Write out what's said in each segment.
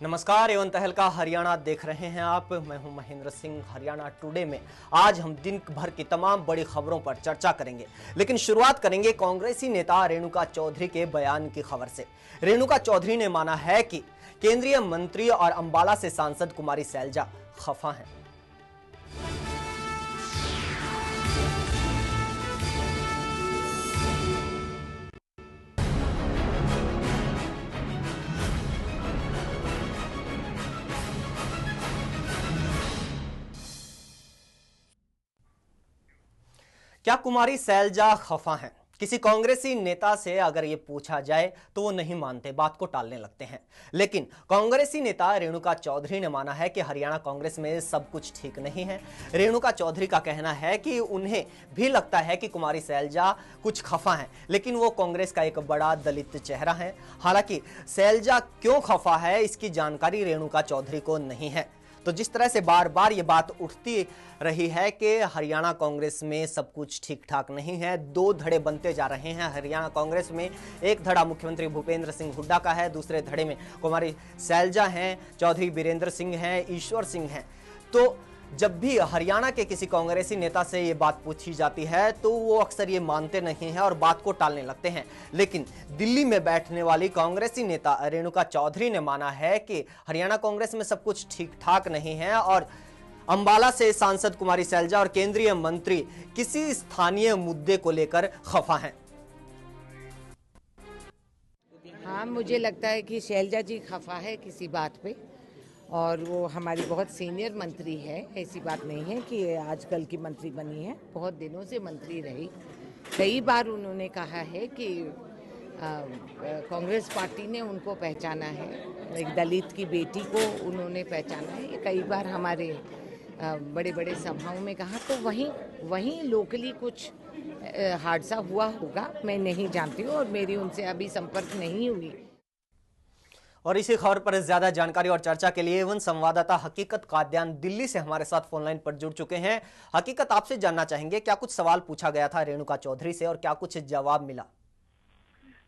नमस्कार, एवं तहलका हरियाणा देख रहे हैं आप। मैं हूं महेंद्र सिंह। हरियाणा टुडे में आज हम दिन भर की तमाम बड़ी खबरों पर चर्चा करेंगे, लेकिन शुरुआत करेंगे कांग्रेसी नेता रेणुका चौधरी के बयान की खबर से। रेणुका चौधरी ने माना है कि केंद्रीय मंत्री और अंबाला से सांसद कुमारी सैलजा खफा हैं। क्या कुमारी सैलजा खफा हैं? किसी कांग्रेसी नेता से अगर ये पूछा जाए तो वो नहीं मानते, बात को टालने लगते हैं। लेकिन कांग्रेसी नेता रेणुका चौधरी ने माना है कि हरियाणा कांग्रेस में सब कुछ ठीक नहीं है। रेणुका चौधरी का कहना है कि उन्हें भी लगता है कि कुमारी सैलजा कुछ खफा हैं, लेकिन वो कांग्रेस का एक बड़ा दलित चेहरा है। हालांकि सैलजा क्यों खफा है, इसकी जानकारी रेणुका चौधरी को नहीं है। तो जिस तरह से बार बार ये बात उठती रही है कि हरियाणा कांग्रेस में सब कुछ ठीक ठाक नहीं है, दो धड़े बनते जा रहे हैं हरियाणा कांग्रेस में। एक धड़ा मुख्यमंत्री भूपेंद्र सिंह हुड्डा का है, दूसरे धड़े में कुमारी सैलजा हैं, चौधरी बीरेंद्र सिंह हैं, ईश्वर सिंह हैं। तो जब भी हरियाणा के किसी कांग्रेसी नेता से ये बात पूछी जाती है तो वो अक्सर ये मानते नहीं हैं और बात को टालने लगते हैं। लेकिन दिल्ली में बैठने वाली कांग्रेसी नेता रेणुका चौधरी ने माना है कि हरियाणा कांग्रेस में सब कुछ ठीक ठाक नहीं है और अंबाला से सांसद कुमारी सैलजा और केंद्रीय मंत्री किसी स्थानीय मुद्दे को लेकर खफा हैं। हाँ, मुझे लगता है कि सैलजा जी खफा है किसी बात पे, और वो हमारी बहुत सीनियर मंत्री है। ऐसी बात नहीं है कि आजकल की मंत्री बनी है, बहुत दिनों से मंत्री रही। कई बार उन्होंने कहा है कि कांग्रेस पार्टी ने उनको पहचाना है, एक दलित की बेटी को उन्होंने पहचाना है। ये कई बार हमारे बड़े बड़े सभाओं में कहा। तो वहीं लोकली कुछ हादसा हुआ होगा, मैं नहीं जानती हूँ और मेरी उनसे अभी संपर्क नहीं हुई। और इसी खबर पर ज्यादा जानकारी और चर्चा के लिए एवं संवाददाता हकीकत कादियान दिल्ली से हमारे साथ फोनलाइन पर जुड़ चुके हैं। हकीकत, आपसे जानना चाहेंगे क्या कुछ सवाल पूछा गया था रेणुका चौधरी से और क्या कुछ जवाब मिला?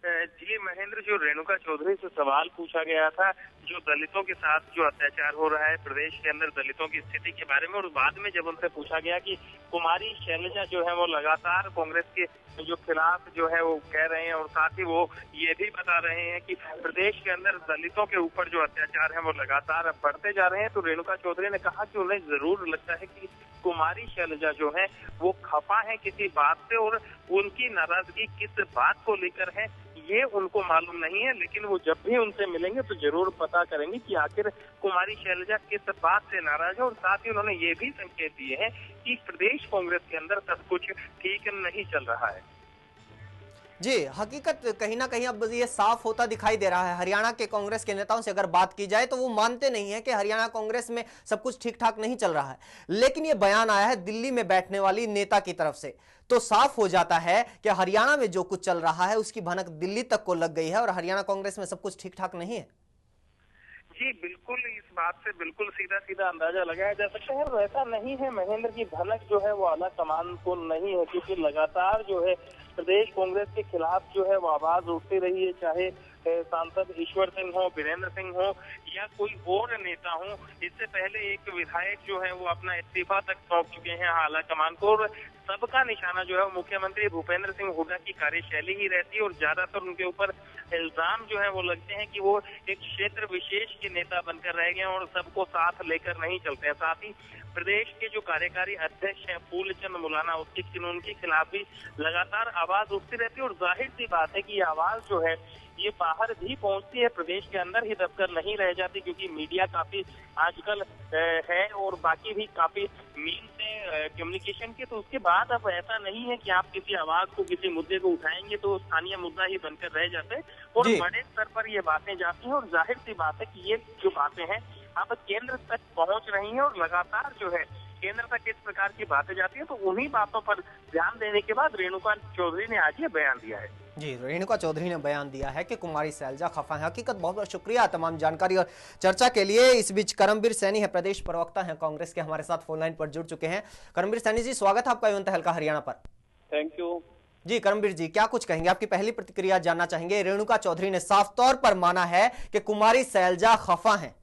जी महेंद्र, जो रेणुका चौधरी से सवाल पूछा गया था, जो दलितों के साथ जो अत्याचार हो रहा है प्रदेश के अंदर, दलितों की स्थिति के बारे में, और बाद में जब उनसे पूछा गया कि कुमारी सैलजा जो है वो लगातार कांग्रेस के जो खिलाफ जो है वो कह रहे हैं, और साथ ही वो ये भी बता रहे हैं कि प्रदेश के अंदर दलितों के ऊपर जो अत्याचार है वो लगातार बढ़ते जा रहे हैं, तो रेणुका चौधरी ने कहा कि उन्हें जरूर लगता है कि कुमारी सैलजा जो है वो खफा है किसी बात से, और उनकी नाराजगी किस बात को लेकर है ये उनको मालूम नहीं है। लेकिन वो जब भी उनसे मिलेंगे तो जरूर पता करेंगे कि आखिर कुमारी सैलजा किस बात से नाराज है। और साथ ही उन्होंने ये भी संकेत दिए हैं कि प्रदेश कांग्रेस के अंदर सब कुछ ठीक नहीं चल रहा है। जी, हकीकत कहीं ना कहीं अब ये साफ होता दिखाई दे रहा है। हरियाणा के कांग्रेस के नेताओं से अगर बात की जाए तो वो मानते नहीं है कि हरियाणा कांग्रेस में सब कुछ ठीक ठाक नहीं चल रहा है। लेकिन ये बयान आया है दिल्ली में बैठने वाली नेता की तरफ से, तो साफ हो जाता है कि हरियाणा में जो कुछ चल रहा है उसकी भनक दिल्ली तक को लग गई है और हरियाणा कांग्रेस में सब कुछ ठीक ठाक नहीं है। जी बिल्कुल, इस बात से बिल्कुल सीधा सीधा अंदाजा लगाया जा सकता है। वैसा नहीं है महेंद्र की भनक जो है वो आला कमान को नहीं है, क्योंकि लगातार जो है प्रदेश कांग्रेस के खिलाफ जो है वो आवाज उठती रही है, चाहे सांसद ईश्वर सिंह हो, बीरेंद्र सिंह हो या कोई और नेता हो। इससे पहले एक विधायक जो है वो अपना इस्तीफा तक सौंप चुके हैं आला कमान को, और सबका निशाना जो है मुख्यमंत्री भूपेंद्र सिंह हुड्डा की कार्यशैली ही रहती है, और ज्यादातर उनके ऊपर इल्जाम जो है वो लगते हैं कि वो एक क्षेत्र विशेष के नेता बनकर रह गए और सबको साथ लेकर नहीं चलते हैं। साथ ही प्रदेश के जो कार्यकारी अध्यक्ष हैं फूलचंद मुलाना, उनके खिलाफ भी लगातार आवाज उठती रहती है, और जाहिर सी बात है कि ये आवाज जो है ये बाहर भी पहुंचती है, प्रदेश के अंदर ही दबकर नहीं रह जाती, क्योंकि मीडिया काफी आजकल है और बाकी भी काफी मीन से कम्युनिकेशन के, तो उसके बाद अब ऐसा नहीं है कि आप किसी आवाज को, किसी मुद्दे को उठाएंगे तो स्थानीय मुद्दा ही बनकर रह जाते हैं, और बड़े स्तर पर ये बातें जाती हैं, और जाहिर सी बात है कि ये जो बातें हैं अब केंद्र तक पहुंच रही हैं, और लगातार जो है केंद्र तक इस प्रकार की बातें जाती है। तो उन्हीं बातों पर ध्यान देने के बाद रेणुका चौधरी ने आज ये बयान दिया है। जी, रेणुका चौधरी ने बयान दिया है कि कुमारी सैलजा खफा है। हकीकत, बहुत बहुत शुक्रिया तमाम जानकारी और चर्चा के लिए। इस बीच करमबीर सैनी है, प्रदेश प्रवक्ता हैं कांग्रेस के, हमारे साथ फोन लाइन पर जुड़ चुके हैं। करमबीर सैनी जी, स्वागत है आपका एवं तहलका हरियाणा पर। Thank you. जी करमवीर जी, क्या कुछ कहेंगे? आपकी पहली प्रतिक्रिया जानना चाहेंगे। रेणुका चौधरी ने साफ तौर पर माना है कि कुमारी शैलजा खफा हैं।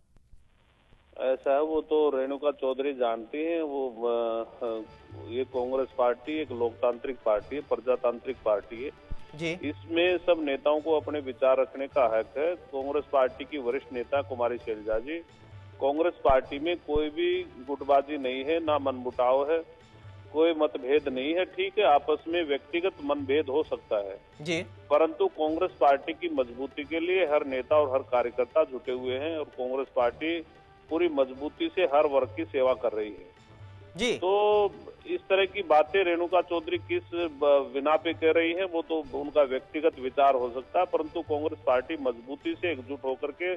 ऐसा है, वो तो रेणुका चौधरी जानती हैं। ये कांग्रेस पार्टी एक लोकतांत्रिक पार्टी है, प्रजातांत्रिक पार्टी है। जी इसमें सब नेताओं को अपने विचार रखने का हक है। कांग्रेस पार्टी की वरिष्ठ नेता कुमारी शैलजा जी, कांग्रेस पार्टी में कोई भी गुटबाजी नहीं है, ना मनमुटाव है, कोई मतभेद नहीं है। ठीक है, आपस में व्यक्तिगत मनभेद हो सकता है, जी परंतु कांग्रेस पार्टी की मजबूती के लिए हर नेता और हर कार्यकर्ता जुटे हुए हैं और कांग्रेस पार्टी पूरी मजबूती से हर वर्ग की सेवा कर रही है। जी तो इस तरह की बातें रेणुका चौधरी किस बिना पे कह रही हैं, वो तो उनका व्यक्तिगत विचार हो सकता है, परंतु कांग्रेस पार्टी मजबूती से एकजुट होकर के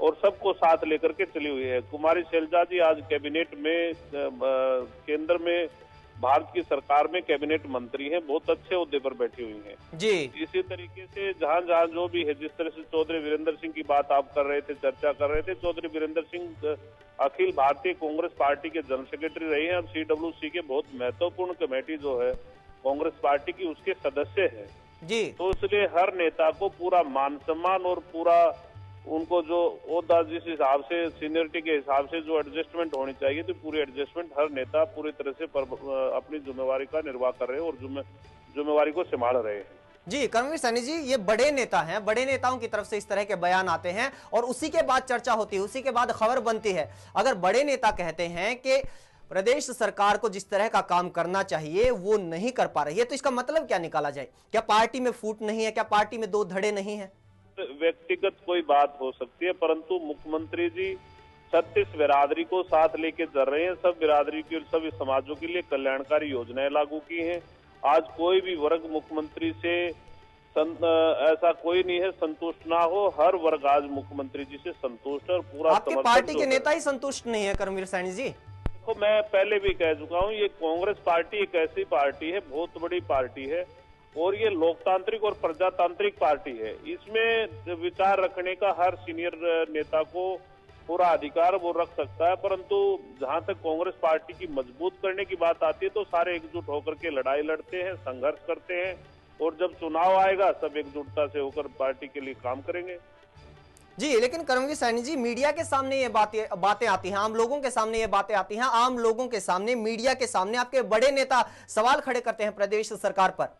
और सबको साथ लेकर के चली हुई है। कुमारी शैलजा जी आज कैबिनेट में, केंद्र में भारत की सरकार में कैबिनेट मंत्री हैं, बहुत अच्छे ओहदे पर बैठी हुई हैं। जी इसी तरीके से जहां जहां जो भी है, जिस तरह से चौधरी वीरेंद्र सिंह की बात आप कर रहे थे, चर्चा कर रहे थे, चौधरी वीरेंद्र सिंह अखिल भारतीय कांग्रेस पार्टी के जनरल सेक्रेटरी रहे हैं और CWC के बहुत महत्वपूर्ण कमेटी जो है कांग्रेस पार्टी की, उसके सदस्य हैं। जी तो इसलिए हर नेता को पूरा मान सम्मान और पूरा उनको जो ओहदा जिस हिसाब से सीनियरिटी के हिसाब से जो एडजस्टमेंट होनी चाहिए, तो पूरी एडजस्टमेंट हर नेता पूरी तरह से अपनी जिम्मेवारी का निर्वाह कर रहे हैं और जिम्मेवारी को संभाल रहे हैं। जी करमवीर सैनी जी, ये बड़े नेता हैं, बड़े नेताओं की तरफ से इस तरह के बयान आते हैं और उसी के बाद चर्चा होती है, उसी के बाद खबर बनती है। अगर बड़े नेता कहते हैं कि प्रदेश सरकार को जिस तरह का काम करना चाहिए वो नहीं कर पा रही है, तो इसका मतलब क्या निकाला जाए? क्या पार्टी में फूट नहीं है? क्या पार्टी में दो धड़े नहीं है? व्यक्तिगत कोई बात हो सकती है, परंतु मुख्यमंत्री जी 36 बिरादरी को साथ लेके चल रहे हैं। सब बिरादरी की और सभी समाजों के लिए कल्याणकारी योजनाएं लागू की हैं। आज कोई भी वर्ग मुख्यमंत्री से ऐसा कोई नहीं है संतुष्ट ना हो, हर वर्ग आज मुख्यमंत्री जी से संतुष्ट है और पूरा आपके पार्टी के नेता ही संतुष्ट नहीं है करमवीर सैनी जी? देखो, मैं पहले भी कह चुका हूँ, ये कांग्रेस पार्टी एक ऐसी पार्टी है, बहुत बड़ी पार्टी है और ये लोकतांत्रिक और प्रजातांत्रिक पार्टी है। इसमें विचार रखने का हर सीनियर नेता को पूरा अधिकार वो रख सकता है, परंतु जहां तक कांग्रेस पार्टी की मजबूत करने की बात आती है तो सारे एकजुट होकर के लड़ाई लड़ते हैं, संघर्ष करते हैं और जब चुनाव आएगा सब एकजुटता से होकर पार्टी के लिए काम करेंगे। जी लेकिन करमवीर सैनी जी, मीडिया के सामने ये बातें आती हैं, आम लोगों के सामने ये बातें आती हैं, आम लोगों के सामने, मीडिया के सामने आपके बड़े नेता सवाल खड़े करते हैं प्रदेश सरकार पर।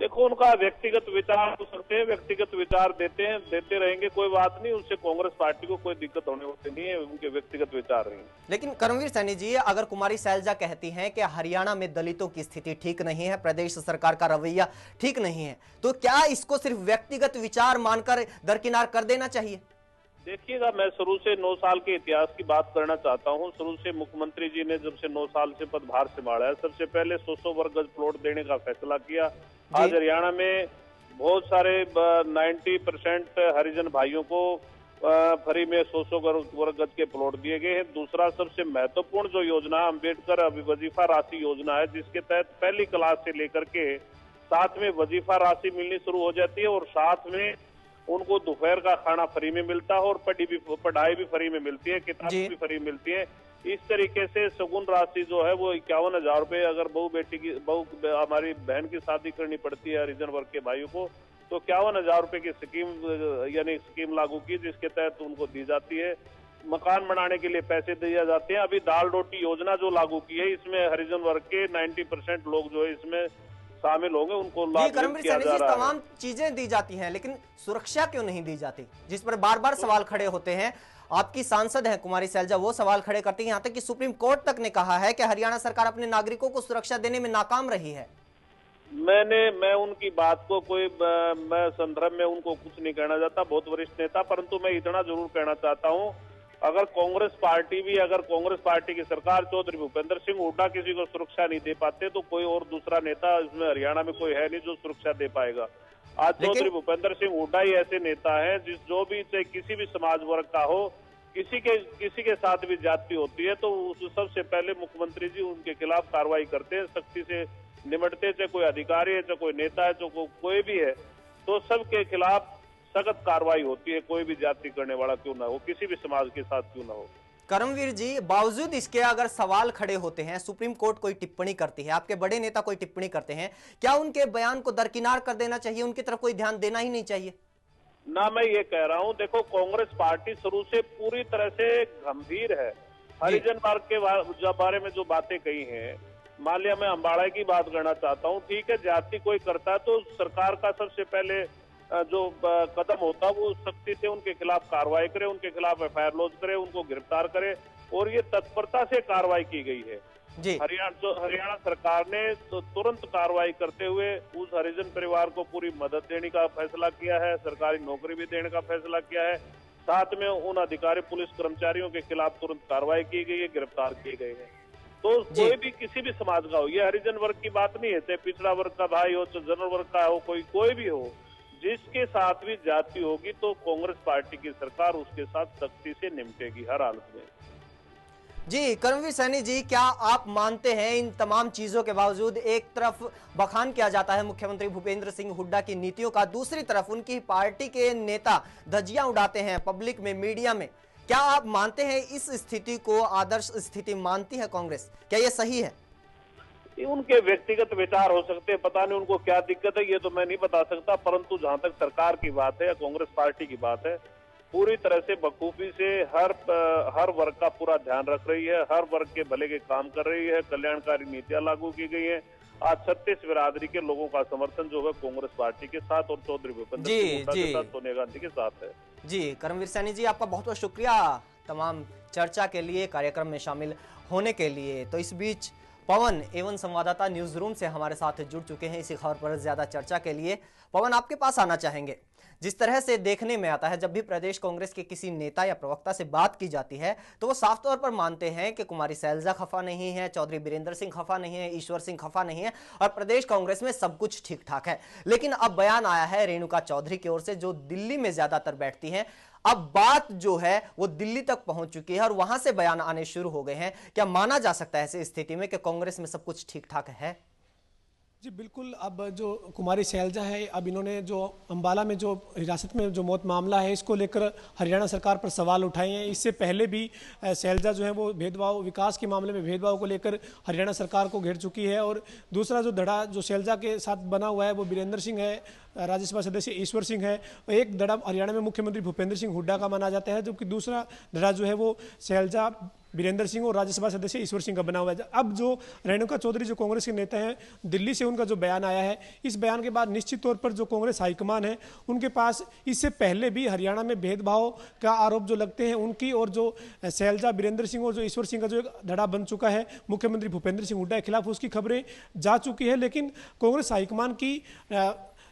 देखो, उनका व्यक्तिगत विचार हो सकते हैं, व्यक्तिगत विचार देते हैं, देते रहेंगे, कोई बात नहीं, उससे कांग्रेस पार्टी को कोई दिक्कत होने वाली नहीं है, उनके व्यक्तिगत विचार रहेंगे। लेकिन करमवीर सैनी जी, अगर कुमारी शैलजा कहती हैं कि हरियाणा में दलितों की स्थिति ठीक नहीं है, प्रदेश सरकार का रवैया ठीक नहीं है, तो क्या इसको सिर्फ व्यक्तिगत विचार मानकर दरकिनार कर देना चाहिए? देखिएगा, मैं शुरू से 9 साल के इतिहास की बात करना चाहता हूं। शुरू से मुख्यमंत्री जी ने जब से 9 साल से पदभार संभाला है, सबसे पहले 100 वर्ग गज प्लॉट देने का फैसला किया। आज हरियाणा में बहुत सारे 90% हरिजन भाइयों को फ्री में 100 वर्ग गज के प्लॉट दिए गए हैं। दूसरा सबसे महत्वपूर्ण जो योजना अम्बेडकर वजीफा राशि योजना है, जिसके तहत पहली क्लास से लेकर के 7 में वजीफा राशि मिलनी शुरू हो जाती है और साथ में उनको दोपहर का खाना फ्री में मिलता है और पढ़ाई भी फ्री में मिलती है, किताबें भी फ्री मिलती है। इस तरीके से सगुन राशि जो है वो 51,000 रुपए, अगर हमारी बहन की शादी करनी पड़ती है हरिजन वर्ग के भाइयों को, तो 51,000 रुपए की स्कीम लागू की, जिसके तहत उनको दी जाती है। मकान बनाने के लिए पैसे दिए जाते हैं। अभी दाल रोटी योजना जो लागू की है, इसमें हरिजन वर्ग के 90% लोग जो है इसमें शामिल होंगे, उनको लाभ किया जा रहा है। तमाम चीजें दी जाती हैं, लेकिन सुरक्षा क्यों नहीं दी जाती, जिस पर बार बार सवाल खड़े होते हैं? आपकी सांसद है कुमारी शैलजा, वो सवाल खड़े करती है, यहाँ तक कि सुप्रीम कोर्ट तक ने कहा है कि हरियाणा सरकार अपने नागरिकों को सुरक्षा देने में नाकाम रही है। मैं उनकी बात को मैं संदर्भ में उनको कुछ नहीं कहना चाहता, बहुत वरिष्ठ नेता, परंतु मैं इतना जरूर कहना चाहता हूँ, अगर कांग्रेस पार्टी की सरकार चौधरी भूपेंद्र सिंह हुड्डा किसी को सुरक्षा नहीं दे पाते, तो कोई और दूसरा नेता इसमें हरियाणा में कोई है नहीं जो सुरक्षा दे पाएगा। आज चौधरी भूपेंद्र सिंह हुड्डा ही ऐसे नेता हैं जो भी चाहे किसी भी समाज वर्ग का हो, किसी के साथ भी ज्यादती होती है तो सबसे पहले मुख्यमंत्री जी उनके खिलाफ कार्रवाई करते हैं, सख्ती से निपटते, चाहे कोई अधिकारी है, चाहे कोई नेता है, चाहे कोई भी है, तो सबके खिलाफ सख्त कार्रवाई होती है, कोई भी जाति करने वाला क्यों ना हो, किसी भी समाज के साथ क्यों ना हो। करमवीर जी, बावजूद इसके अगर सवाल खड़े होते हैं, सुप्रीम कोर्ट कोई टिप्पणी करती है, आपके बड़े नेता कोई टिप्पणी करते हैं, क्या उनके बयान को दरकिनार कर देना चाहिए, उनकी तरफ कोई ध्यान देना ही नहीं चाहिए? ना, मैं ये कह रहा हूं, देखो कांग्रेस पार्टी शुरू से पूरी तरह से गंभीर है। हरिजन वर्ग के बारे में जो बातें कही हैं, मान लिया मैं अम्बाड़ा की बात करना चाहता हूं, ठीक है, ज्यादती कोई करता है तो सरकार का सबसे पहले जो कदम होता है वो सख्ती से उनके खिलाफ कार्रवाई करे, उनके खिलाफ एफआईआर लॉन्च करे, उनको गिरफ्तार करे, और ये तत्परता से कार्रवाई की गई है। हरियाणा सरकार ने तो तुरंत कार्रवाई करते हुए उस हरिजन परिवार को पूरी मदद देने का फैसला किया है, सरकारी नौकरी भी देने का फैसला किया है, साथ में उन अधिकारी पुलिस कर्मचारियों के खिलाफ तुरंत कार्रवाई की गई है, गिरफ्तार किए गए हैं। तो कोई भी किसी भी समाज का हो, ये हरिजन वर्ग की बात नहीं है, चाहे पिछड़ा वर्ग का भाई हो, चाहे जनरल वर्ग का हो, कोई भी हो, जिसके साथ भी जाति होगी तो कांग्रेस पार्टी की सरकार उसके साथ सख्ती से निपटेगी हर हालत में। जी, करमवीर सैनी जी, क्या आप मानते हैं इन तमाम चीजों के बावजूद एक तरफ बखान किया जाता है मुख्यमंत्री भूपेंद्र सिंह हुड्डा की नीतियों का, दूसरी तरफ उनकी पार्टी के नेता धज्जियां उड़ाते हैं पब्लिक में, मीडिया में, क्या आप मानते हैं इस स्थिति को आदर्श स्थिति मानती है कांग्रेस? क्या ये सही है? उनके व्यक्तिगत विचार हो सकते हैं, पता नहीं उनको क्या दिक्कत है, ये तो मैं नहीं बता सकता, परंतु जहां तक सरकार की बात है, कांग्रेस पार्टी की बात है, पूरी तरह से बखूबी से हर वर्ग का पूरा ध्यान रख रही है, हर वर्ग के भले के काम कर रही है, कल्याणकारी नीतियां लागू की गई हैं। आज 36 बिरादरी के लोगों का समर्थन जो है कांग्रेस पार्टी के साथ और चौधरी भूपेंद्र सिंह हुड्डा के साथ, सोनिया गांधी के साथ है। जी, करमवीर सैनी जी, आपका बहुत बहुत शुक्रिया तमाम चर्चा के लिए, कार्यक्रम में शामिल होने के लिए। तो इस बीच पवन एवं संवाददाता न्यूज रूम से हमारे साथ जुड़ चुके हैं इसी खबर पर ज्यादा चर्चा के लिए। पवन, आपके पास आना चाहेंगे। जिस तरह से देखने में आता है, जब भी प्रदेश कांग्रेस के किसी नेता या प्रवक्ता से बात की जाती है तो वो साफ तौर पर मानते हैं कि कुमारी सैलजा खफा नहीं है, चौधरी बीरेंद्र सिंह खफा नहीं है, ईश्वर सिंह खफा नहीं है और प्रदेश कांग्रेस में सब कुछ ठीक ठाक है। लेकिन अब बयान आया है रेणुका चौधरी की ओर से, जो दिल्ली में ज्यादातर बैठती हैं। अब बात जो है वो दिल्ली तक पहुंच चुकी है और वहां से बयान आने शुरू हो गए हैं। क्या माना जा सकता है ऐसी स्थिति में कि कांग्रेस में सब कुछ ठीक ठाक है? जी बिल्कुल। अब जो कुमारी सैलजा है, अब इन्होंने जो अंबाला में जो हिरासत में जो मौत मामला है, इसको लेकर हरियाणा सरकार पर सवाल उठाए हैं। इससे पहले भी सैलजा जो है वो भेदभाव, विकास के मामले में भेदभाव को लेकर हरियाणा सरकार को घेर चुकी है। और दूसरा जो धड़ा जो सैलजा के साथ बना हुआ है वो बीरेंद्र सिंह है, राज्यसभा सदस्य ईश्वर सिंह है। एक धड़ा हरियाणा में मुख्यमंत्री भूपेंद्र सिंह हुड्डा का माना जाता है, जबकि दूसरा धड़ा जो है वो सैलजा, बीरेंद्र सिंह और राज्यसभा सदस्य ईश्वर सिंह का बना हुआ है। अब जो रेणुका चौधरी जो कांग्रेस के नेता हैं, दिल्ली से उनका जो बयान आया है, इस बयान के बाद निश्चित तौर पर जो कांग्रेस हाईकमान है उनके पास इससे पहले भी हरियाणा में भेदभाव का आरोप जो लगते हैं उनकी, और जो सैलजा, बीरेंद्र सिंह और जो ईश्वर सिंह का जो एक धड़ा बन चुका है मुख्यमंत्री भूपेंद्र सिंह हुड्डा के खिलाफ, उसकी खबरें जा चुकी है। लेकिन कांग्रेस हाईकमान की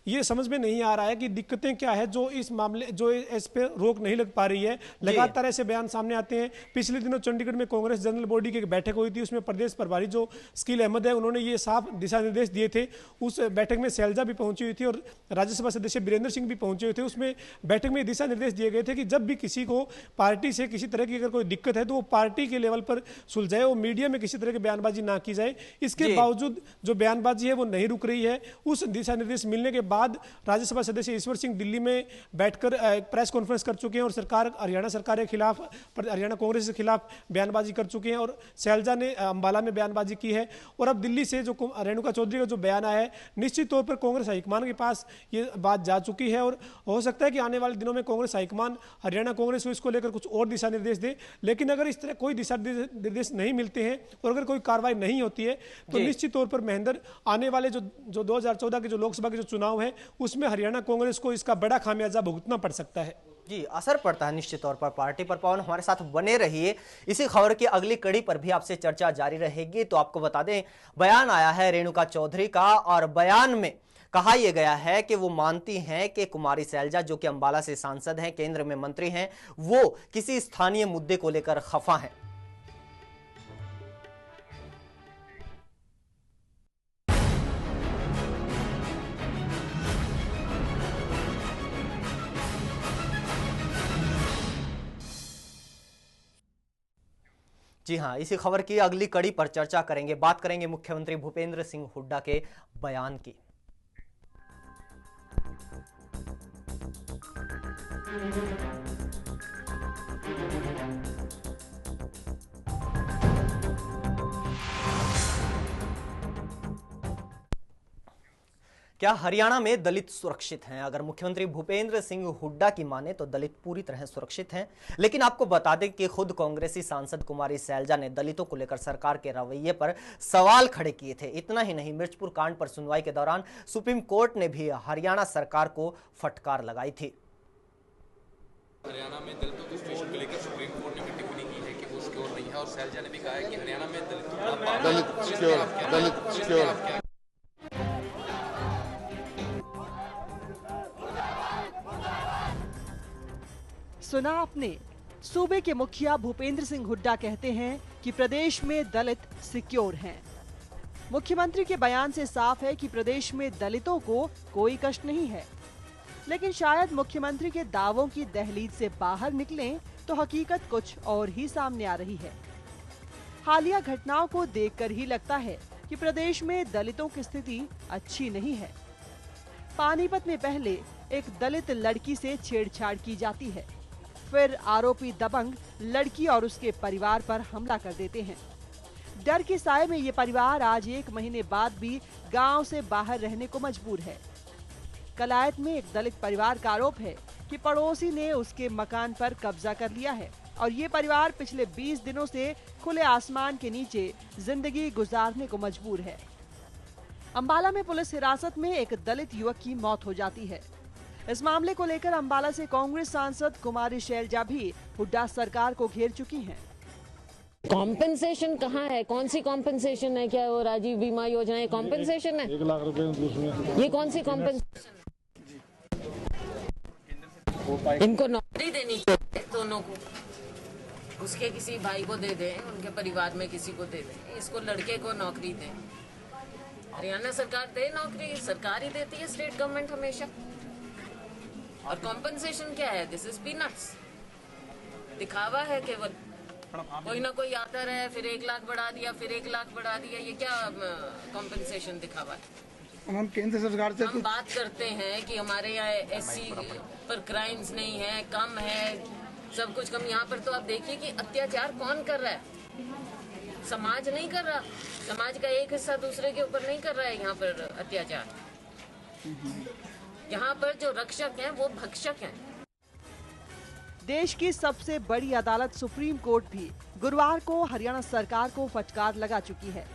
ये समझ में नहीं आ रहा है कि दिक्कतें क्या है जो इस मामले, जो इस पे रोक नहीं लग पा रही है। लगातार ऐसे बयान सामने आते हैं। पिछले दिनों चंडीगढ़ में कांग्रेस जनरल बॉडी की बैठक हुई थी, उसमें प्रदेश प्रभारी जो शकील अहमद है, उन्होंने ये साफ दिशा निर्देश दिए थे। उस बैठक में सैलजा भी पहुंची हुई थी और राज्यसभा सदस्य बीरेंद्र सिंह भी पहुंचे हुए थे। उसमें बैठक में दिशा निर्देश दिए गए थे कि जब भी किसी को पार्टी से किसी तरह की अगर कोई दिक्कत है तो वो पार्टी के लेवल पर सुलझाए और मीडिया में किसी तरह की बयानबाजी ना की जाए। इसके बावजूद जो बयानबाजी है वो नहीं रुक रही है। उस दिशा निर्देश मिलने के बाद राज्यसभा सदस्य ईश्वर सिंह दिल्ली में बैठकर एक प्रेस कॉन्फ्रेंस कर चुके हैं और हरियाणा सरकार के खिलाफ, हरियाणा कांग्रेस के खिलाफ बयानबाजी कर चुके हैं। और सैलजा ने अंबाला में बयानबाजी की है। और अब दिल्ली से जो रेणुका चौधरी का जो बयान आया है, निश्चित तौर पर कांग्रेस हाईकमान के पास ये बात जा चुकी है। और हो सकता है कि आने वाले दिनों में कांग्रेस हाईकमान हरियाणा कांग्रेस को इसको लेकर कुछ और दिशा निर्देश दे। लेकिन अगर इस तरह कोई दिशा निर्देश नहीं मिलते हैं और अगर कोई कार्रवाई नहीं होती है तो निश्चित तौर पर महेंद्र, आने वाले जो 2014 के जो लोकसभा के जो चुनाव है उसमें हरियाणा कांग्रेस को इसका बड़ा खामियाजा भुगतना पड़ सकता है। जी, असर पड़ता है निश्चित तौर पर पार्टी पर। पवन, हमारे साथ बने रहिए, इसी खबर की अगली कड़ी पर भी आपसे चर्चा जारी रहेगी। तो आपको बता दें, बयान आया है रेणुका चौधरी का और बयान में कहा यह गया है कि वो मानती हैं कि कुमारी सैलजा, जो कि अंबाला से सांसद हैं, केंद्र में मंत्री हैं, वो किसी स्थानीय मुद्दे को लेकर खफा हैं। जी हां, इसी खबर की अगली कड़ी पर चर्चा करेंगे, बात करेंगे मुख्यमंत्री भूपेंद्र सिंह हुड्डा के बयान की। क्या हरियाणा में दलित सुरक्षित हैं? अगर मुख्यमंत्री भूपेंद्र सिंह हुड्डा की माने तो दलित पूरी तरह सुरक्षित हैं। लेकिन आपको बता दें कि खुद कांग्रेसी सांसद कुमारी सैलजा ने दलितों को लेकर सरकार के रवैये पर सवाल खड़े किए थे। इतना ही नहीं, मिर्चपुर कांड पर सुनवाई के दौरान सुप्रीम कोर्ट ने भी हरियाणा सरकार को फटकार लगाई थी। हरियाणा में दलितों के सिचुएशन को लेकर सुप्रीम कोर्ट ने भी टिप्पणी की है कि वो सिक्योर नहीं है और सैलजा ने भी कहा है कि हरियाणा में दलित सिक्योर। सुना आपने, सूबे के मुखिया भूपेंद्र सिंह हुड्डा कहते हैं कि प्रदेश में दलित सिक्योर हैं। मुख्यमंत्री के बयान से साफ है कि प्रदेश में दलितों को कोई कष्ट नहीं है। लेकिन शायद मुख्यमंत्री के दावों की दहलीज से बाहर निकलें तो हकीकत कुछ और ही सामने आ रही है। हालिया घटनाओं को देखकर ही लगता है कि प्रदेश में दलितों की स्थिति अच्छी नहीं है। पानीपत में पहले एक दलित लड़की से छेड़छाड़ की जाती है, फिर आरोपी दबंग लड़की और उसके परिवार पर हमला कर देते हैं। डर के साए में ये परिवार आज 1 महीने बाद भी गांव से बाहर रहने को मजबूर है। कलायत में एक दलित परिवार का आरोप है कि पड़ोसी ने उसके मकान पर कब्जा कर लिया है और ये परिवार पिछले 20 दिनों से खुले आसमान के नीचे जिंदगी गुजारने को मजबूर है। अंबाला में पुलिस हिरासत में एक दलित युवक की मौत हो जाती है। इस मामले को लेकर अंबाला से कांग्रेस सांसद कुमारी सैलजा भी हुड्डा सरकार को घेर चुकी हैं। कॉम्पेंसेशन कहाँ है? कौन सी कॉम्पेंसेशन है? क्या वो राजीव बीमा योजना है कॉम्पेंसेशन है? 1 लाख रुपए ये कौन सी कॉम्पेंसेशन? इनको नौकरी देनी चाहिए दोनों को, उसके किसी भाई को दे दें, उनके परिवार में किसी को दे दें, इसको लड़के को नौकरी दें। हरियाणा सरकार दे नौकरी, सरकार ही देती है, स्टेट गवर्नमेंट हमेशा। और कॉम्पेंसेशन क्या है? दिस इज पीनट्स, दिखावा है केवल। कोई ना कोई आता रहे, फिर 1 लाख बढ़ा दिया, फिर 1 लाख बढ़ा दिया, ये क्या कॉम्पेंसेशन दिखावा है? हम केंद्र सरकार से हम बात करते हैं कि हमारे यहाँ एससी पर क्राइम्स नहीं है, कम है, सब कुछ कम। यहाँ पर तो आप देखिए कि अत्याचार कौन कर रहा है? समाज नहीं कर रहा, समाज का एक हिस्सा दूसरे के ऊपर नहीं कर रहा है यहाँ पर अत्याचार। यहाँ पर जो रक्षक हैं वो भक्षक हैं। देश की सबसे बड़ी अदालत सुप्रीम कोर्ट भी गुरुवार को हरियाणा सरकार को फटकार लगा चुकी है।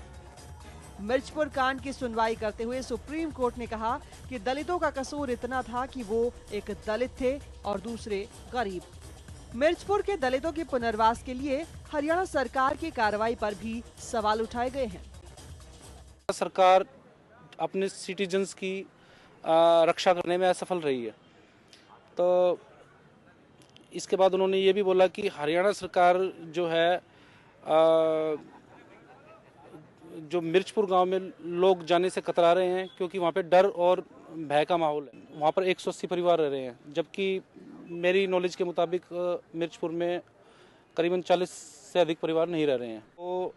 मिर्चपुर कांड की सुनवाई करते हुए सुप्रीम कोर्ट ने कहा कि दलितों का कसूर इतना था कि वो एक दलित थे और दूसरे गरीब। मिर्चपुर के दलितों के पुनर्वास के लिए हरियाणा सरकार की कार्रवाई पर भी सवाल उठाए गए हैं। सरकार अपने सिटीजन्स की रक्षा करने में असफल रही है, तो इसके बाद उन्होंने ये भी बोला कि हरियाणा सरकार जो है जो मिर्चपुर गांव में लोग जाने से कतरा रहे हैं क्योंकि वहाँ पे डर और भय का माहौल है। वहाँ पर 180 परिवार रह रहे हैं, जबकि मेरी नॉलेज के मुताबिक मिर्चपुर में करीबन 40 से अधिक परिवार नहीं रह रहे हैं। तो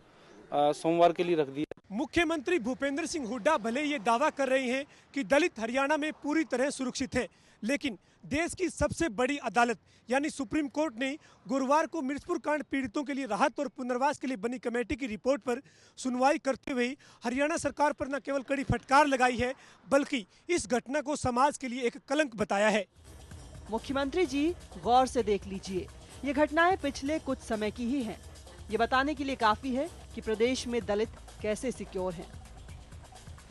सोमवार के लिए रख दिया। मुख्यमंत्री भूपेंद्र सिंह हुड्डा भले ये दावा कर रहे हैं कि दलित हरियाणा में पूरी तरह सुरक्षित है, लेकिन देश की सबसे बड़ी अदालत यानी सुप्रीम कोर्ट ने गुरुवार को मिर्चपुर कांड पीड़ितों के लिए राहत और पुनर्वास के लिए बनी कमेटी की रिपोर्ट पर सुनवाई करते हुए हरियाणा सरकार पर न केवल कड़ी फटकार लगाई है, बल्कि इस घटना को समाज के लिए एक कलंक बताया है। मुख्यमंत्री जी गौर से देख लीजिए, ये घटनाएं पिछले कुछ समय की ही हैं। ये बताने के लिए काफी है कि प्रदेश में दलित कैसे सिक्योर हैं।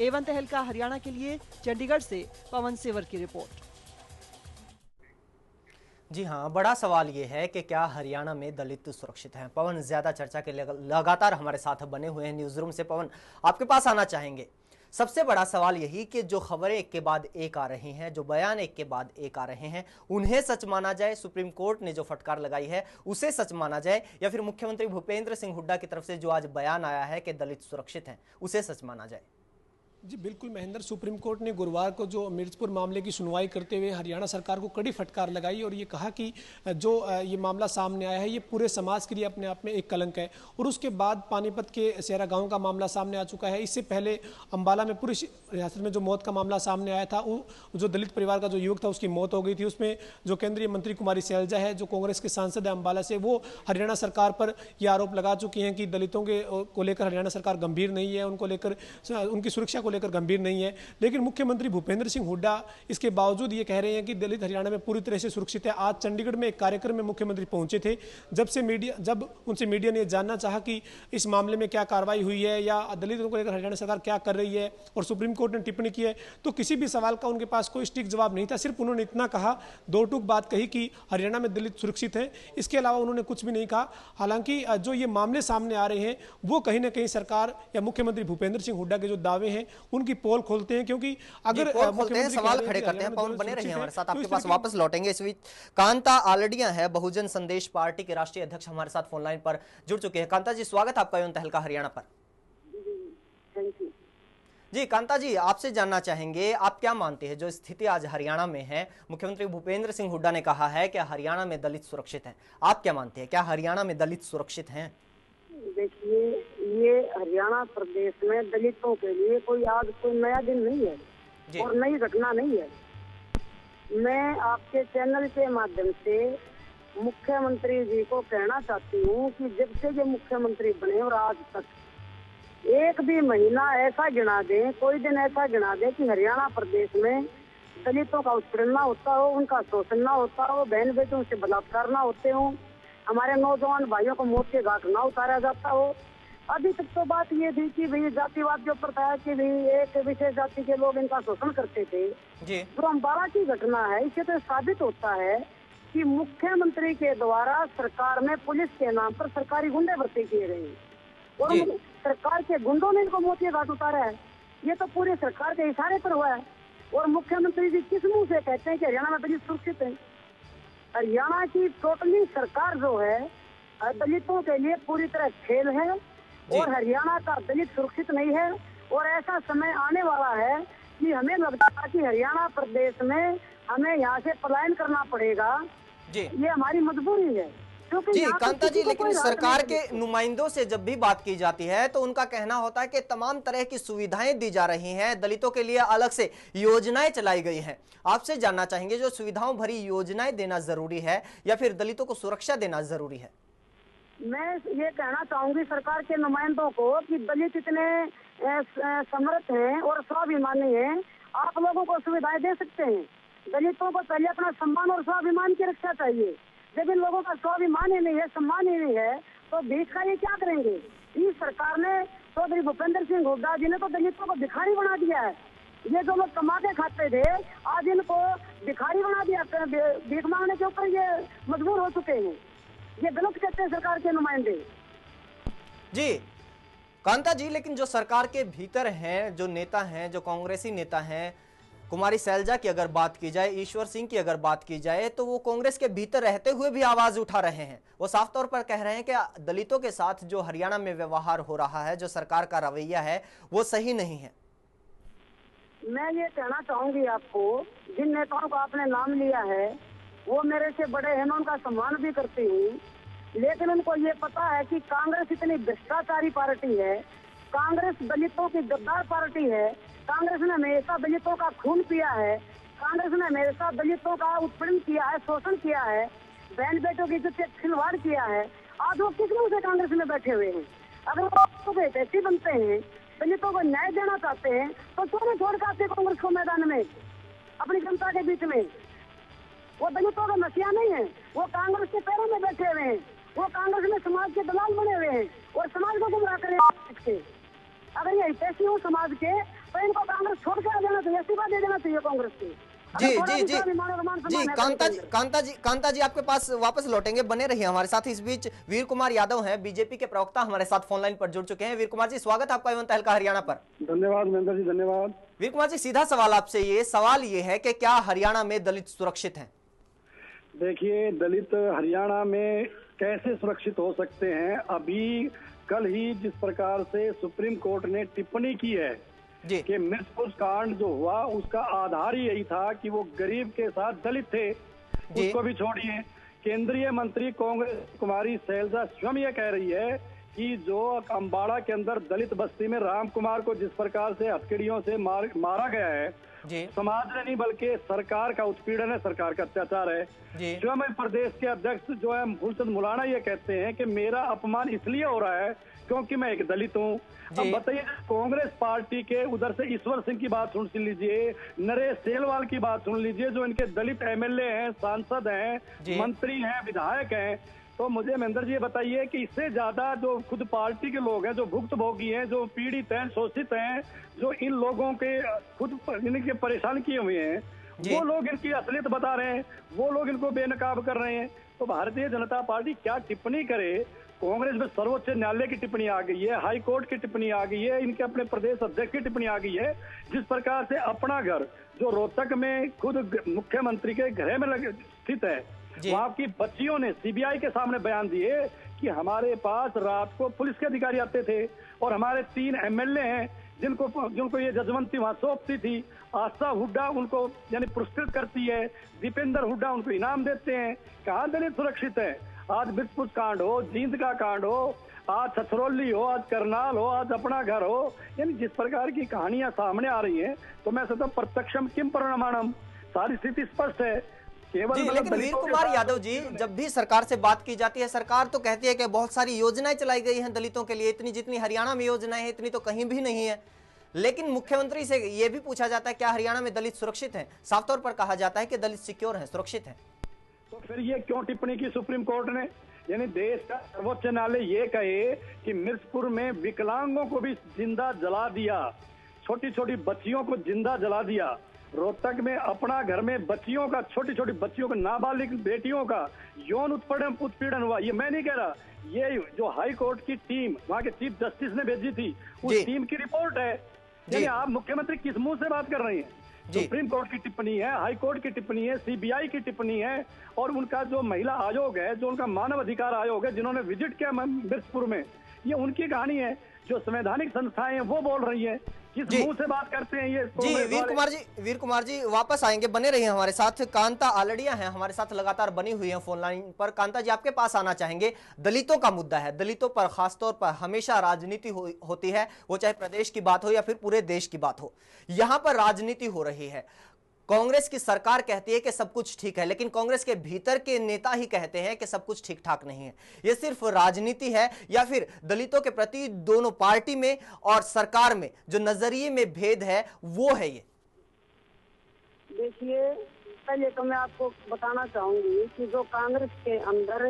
एवं तहलका हरियाणा के लिए चंडीगढ़ से पवन सेवर की रिपोर्ट। जी हाँ, बड़ा सवाल ये है कि क्या हरियाणा में दलित सुरक्षित हैं? पवन ज्यादा चर्चा के लिए लगातार हमारे साथ बने हुए हैं न्यूज रूम से। पवन, आपके पास आना चाहेंगे। सबसे बड़ा सवाल यही कि जो खबरें एक के बाद एक आ रही हैं, जो बयान एक के बाद एक आ रहे हैं, उन्हें सच माना जाए, सुप्रीम कोर्ट ने जो फटकार लगाई है उसे सच माना जाए, या फिर मुख्यमंत्री भूपेंद्र सिंह हुड्डा की तरफ से जो आज बयान आया है कि दलित सुरक्षित हैं उसे सच माना जाए? जी बिल्कुल महेंद्र, सुप्रीम कोर्ट ने गुरुवार को जो मिर्चपुर मामले की सुनवाई करते हुए हरियाणा सरकार को कड़ी फटकार लगाई और ये कहा कि जो ये मामला सामने आया है ये पूरे समाज के लिए अपने आप में एक कलंक है। और उसके बाद पानीपत के सेरा गांव का मामला सामने आ चुका है। इससे पहले अंबाला में पुलिस हिरासत में जो मौत का मामला सामने आया था, वो जो दलित परिवार का जो युवक था उसकी मौत हो गई थी। उसमें जो केंद्रीय मंत्री कुमारी सैलजा है, जो कांग्रेस के सांसद है अंबाला से, वो हरियाणा सरकार पर यह आरोप लगा चुकी हैं कि दलितों के को लेकर हरियाणा सरकार गंभीर नहीं है, उनको लेकर उनकी सुरक्षा को लेकर गंभीर नहीं है। लेकिन मुख्यमंत्री भूपेंद्र सिंह हुड्डा इसके बावजूद ये कह रहे हैं कि दलित हरियाणा में पूरी तरह से सुरक्षित है। आज चंडीगढ़ में एक कार्यक्रम में मुख्यमंत्री पहुंचे थे। जब उनसे मीडिया ने जानना चाहा कि इस मामले में क्या कार्रवाई हुई है या दलितों को लेकर हरियाणा सरकार क्या कर रही है और सुप्रीम कोर्ट ने टिप्पणी की है, तो किसी भी सवाल का उनके पास कोई सटीक जवाब नहीं था। सिर्फ उन्होंने इतना कहा, दो टूक बात कही कि हरियाणा में दलित सुरक्षित है। इसके अलावा उन्होंने कुछ भी नहीं कहा। हालांकि जो ये मामले सामने आ रहे हैं वो कहीं ना कहीं सरकार या मुख्यमंत्री भूपेंद्र सिंह हुड्डा के जो दावे हैं उनकी पोल खोलते हैं, क्योंकि अगर सवाल खड़े करते हैं। पवन बने रहिए हमारे साथ, आपके पास वापस लौटेंगे। इस बीच कांता आलड़िया है, बहुजन संदेश पार्टी के राष्ट्रीय अध्यक्ष, हमारे साथ फोन लाइन पर जुड़ चुके हैं। कांता जी, स्वागत आपका यूं तहलका हरियाणा पर। जी कांता जी, आपसे जानना चाहेंगे, आप क्या मानते हैं जो स्थिति आज हरियाणा में है? मुख्यमंत्री भूपेंद्र सिंह हुड्डा ने कहा है कि हरियाणा में दलित सुरक्षित हैं। आप क्या मानते हैं, क्या हरियाणा में दलित सुरक्षित हैं? देखिए, ये हरियाणा प्रदेश में दलितों के लिए कोई आज कोई नया दिन नहीं है और नई घटना नहीं है। मैं आपके चैनल के माध्यम से मुख्यमंत्री जी को कहना चाहती हूँ कि जब से ये मुख्यमंत्री बने और आज तक एक भी महीना ऐसा गिना दे, कोई दिन ऐसा गिना दे कि हरियाणा प्रदेश में दलितों का उत्पीड़न ना होता हो, उनका शोषण ना होता हो, बहन बेटियों से बलात्कार ना होते हो, हमारे नौजवान भाइयों को मौत के घाट ना उतारा जाता हो। अभी तक तो बात ये थी कि भाई जातिवाद के ऊपर था कि भाई एक विशेष जाति के लोग इनका शोषण करते थे। जो अम्बाला की घटना है, इससे तो साबित होता है कि मुख्यमंत्री के द्वारा सरकार में पुलिस के नाम पर सरकारी गुंडे भर्ती किए गए और सरकार के गुंडों ने इनको मौत के घाट उतारा है। ये तो पूरी सरकार के इशारे पर हुआ है। और मुख्यमंत्री जी किस मुंह से कहते हैं कि हरियाणा में दलित सुरक्षित है? हरियाणा की टोटली सरकार जो है दलितों के लिए पूरी तरह खेल है और हरियाणा का दलित सुरक्षित नहीं है। और ऐसा समय आने वाला है कि हमें लगता है कि हरियाणा प्रदेश में हमें यहाँ से पलायन करना पड़ेगा। ये हमारी मजबूरी है। जी कांता जी, लेकिन सरकार के नुमाइंदों से जब भी बात की जाती है तो उनका कहना होता है कि तमाम तरह की सुविधाएं दी जा रही हैं, दलितों के लिए अलग से योजनाएं चलाई गई हैं। आपसे जानना चाहेंगे, जो सुविधाओं भरी योजनाएं देना जरूरी है या फिर दलितों को सुरक्षा देना जरूरी है? मैं ये कहना चाहूंगी सरकार के नुमाइंदों को कि दलित इतने समर्थ हैं और स्वाभिमानी हैं, आप लोगों को सुविधाएं दे सकते हैं। दलितों को पहले अपना सम्मान और स्वाभिमान की रक्षा चाहिए। जब इन लोगों का स्वाभिमान ही नहीं है, सम्मान ही नहीं है, तो भीख का ये क्या करेंगे? इस सरकार ने चौधरी भूपेंद्र सिंह हुड्डा जी ने तो दलितों को भिखारी बना दिया है। ये जो लोग कमा के खाते थे आज इनको भिखारी बना दिया, भीख मांगने के ऊपर ये मजबूर हो चुके हैं। ये गलत कहते हैं सरकार के नुमाइंदे। जी कांता जी, लेकिन जो सरकार के भीतर हैं, जो नेता हैं, जो कांग्रेसी नेता हैं, कुमारी सैलजा की अगर बात की जाए, ईश्वर सिंह की अगर बात की जाए, तो वो कांग्रेस के भीतर रहते हुए भी आवाज उठा रहे हैं। वो साफ तौर पर कह रहे हैं कि दलितों के साथ जो हरियाणा में व्यवहार हो रहा है, जो सरकार का रवैया है, वो सही नहीं है। मैं ये कहना चाहूंगी आपको, जिन नेताओं का आपने नाम लिया है वो मेरे से बड़े हैं, मैं उनका सम्मान भी करती हूँ, लेकिन उनको ये पता है कि कांग्रेस इतनी भ्रष्टाचारी पार्टी है, कांग्रेस दलितों की गद्दार पार्टी है, कांग्रेस ने हमेशा दलितों का खून पिया है, कांग्रेस ने हमेशा दलितों का उत्पीड़न किया है, शोषण किया है, बहन बेटों की इज्जत से खिलवाड़ किया है। आज वो किस मुंह से कांग्रेस में बैठे हुए हैं? अगर वो ऐसे बनते हैं, दलितों को न्याय देना चाहते हैं, तो क्यों छोड़ के आते कांग्रेस को मैदान में अपनी जनता के बीच में? वो दलितों का मसीहा नहीं है, वो कांग्रेस के पैरों में बैठे हुए हैं, वो कांग्रेस में समाज के दलाल बने हुए हैं और समाज को गुमराह करें। अगर ये ऐसे हो समाज के, तो इनको कांग्रेस छोड़ के आ जाना चाहिए, इस्तीफा दे देना चाहिए कांग्रेस को। जी जी जी जी कांता जी आपके पास वापस लौटेंगे, बने रहिए हमारे साथ। इस बीच वीर कुमार यादव हैं, बीजेपी के प्रवक्ता, हमारे साथ फोन लाइन पर जुड़ चुके हैं। वीर कुमार जी, स्वागत आपका एवं तहलका हरियाणा पर। धन्यवाद महेंद्र जी, धन्यवाद। वीर कुमार जी, सीधा सवाल आपसे, ये सवाल ये है कि क्या हरियाणा में दलित सुरक्षित हैं? देखिए, दलित हरियाणा में कैसे सुरक्षित हो सकते हैं? अभी कल ही जिस प्रकार से सुप्रीम कोर्ट ने टिप्पणी की है कि मिर्चपुर कांड जो हुआ उसका आधार ही यही था कि वो गरीब के साथ दलित थे, उसको भी छोड़िए। केंद्रीय मंत्री कांग्रेस कुमारी सैलजा स्वयं ये कह रही है कि जो अम्बाड़ा के अंदर दलित बस्ती में राम कुमार को जिस प्रकार से हथकड़ियों से मारा गया है, समाज ने नहीं बल्कि सरकार का उत्पीड़न है, सरकार का अत्याचार है। स्वयं प्रदेश के अध्यक्ष जो है फूलचंद मुलाना ये कहते हैं कि मेरा अपमान इसलिए हो रहा है क्योंकि मैं एक दलित हूँ। अब बताइए, कांग्रेस पार्टी के उधर से ईश्वर सिंह की बात सुन लीजिए, नरेश सेलवाल की बात सुन लीजिए, जो इनके दलित एमएलए हैं, सांसद हैं, मंत्री हैं, विधायक हैं। तो मुझे महेंद्र जी ये बताइए कि इससे ज्यादा जो खुद पार्टी के लोग हैं, जो भुक्तभोगी हैं, जो पीड़ित हैं, शोषित हैं, जो इन लोगों के खुद इनके परेशान किए हुए हैं, वो लोग इनकी असलियत बता रहे हैं, वो लोग इनको बेनकाब कर रहे हैं। तो भारतीय जनता पार्टी क्या टिप्पणी करे? कांग्रेस में सर्वोच्च न्यायालय की टिप्पणी आ गई है, हाई कोर्ट की टिप्पणी आ गई है, इनके अपने प्रदेश अध्यक्ष की टिप्पणी आ गई है। जिस प्रकार से अपना घर जो रोहतक में खुद मुख्यमंत्री के घर में स्थित है, वहाँ की बच्चियों ने सीबीआई के सामने बयान दिए कि हमारे पास रात को पुलिस के अधिकारी आते थे और हमारे 3 एमएलए हैं जिनको ये जजमंती वहाँ सौंपती थी। आस्था हुड्डा उनको यानी पुरस्कृत करती है, दीपेंद्र हुड्डा उनको इनाम देते हैं। कहाँ दलित सुरक्षित है? आज बिस्पुट कांड हो, जींद का कांड हो, आज छछरौली हो, आज करनाल हो, आज अपना घर हो, यानी जिस प्रकार की कहानियां सामने आ रही हैं, तो मैं सोचता हूँ प्रत्यक्षम किम परिणामम, सारी स्थिति स्पष्ट है। केवल लेकिन वीर कुमार यादव जी, जब भी सरकार से बात की जाती है, सरकार तो कहती है कि बहुत सारी योजनाएं चलाई गई हैं दलितों के लिए, इतनी जितनी हरियाणा में योजनाएं हैं इतनी तो कहीं भी नहीं है। लेकिन मुख्यमंत्री से ये भी पूछा जाता है क्या हरियाणा में दलित सुरक्षित हैं? साफ तौर पर कहा जाता है कि दलित सिक्योर हैं, सुरक्षित हैं। तो फिर ये क्यों टिप्पणी की सुप्रीम कोर्ट ने? यानी देश का सर्वोच्च न्यायालय ये कहे कि मिर्चपुर में विकलांगों को भी जिंदा जला दिया, छोटी छोटी बच्चियों को जिंदा जला दिया। रोहतक में अपना घर में बच्चियों का, छोटी छोटी बच्चियों का, नाबालिग बेटियों का यौन उत्पीड़न हुआ। ये मैं नहीं कह रहा, ये जो हाई कोर्ट की टीम वहाँ के चीफ जस्टिस ने भेजी थी, उस टीम की रिपोर्ट है। यानी आप मुख्यमंत्री किस मुंह से बात कर रहे हैं? सुप्रीम कोर्ट की टिप्पणी है, हाई कोर्ट की टिप्पणी है, सीबीआई की टिप्पणी है, और उनका जो महिला आयोग है, जो उनका मानव अधिकार आयोग है, जिन्होंने विजिट किया मिर्चपुर में, ये उनकी कहानी है। जो संवैधानिक संस्थाएं हैं वो बोल रही है, किस मुंह से बात करते हैं ये? जी वीर कुमार जी वापस आएंगे, बने रहिए हमारे साथ। कांता आलड़िया हैं हमारे साथ, लगातार बनी हुई हैं फोन लाइन पर। कांता जी, आपके पास आना चाहेंगे। दलितों का मुद्दा है, दलितों पर खासतौर पर हमेशा राजनीति होती है, वो चाहे प्रदेश की बात हो या फिर पूरे देश की बात हो। यहां पर राजनीति हो रही है। कांग्रेस की सरकार कहती है कि सब कुछ ठीक है, लेकिन कांग्रेस के भीतर के नेता ही कहते हैं कि सब कुछ ठीक ठाक नहीं है। ये सिर्फ राजनीति है या फिर दलितों के प्रति दोनों पार्टी में और सरकार में जो नजरिए में भेद है वो है? ये देखिए, पहले तो मैं आपको बताना चाहूंगी कि जो कांग्रेस के अंदर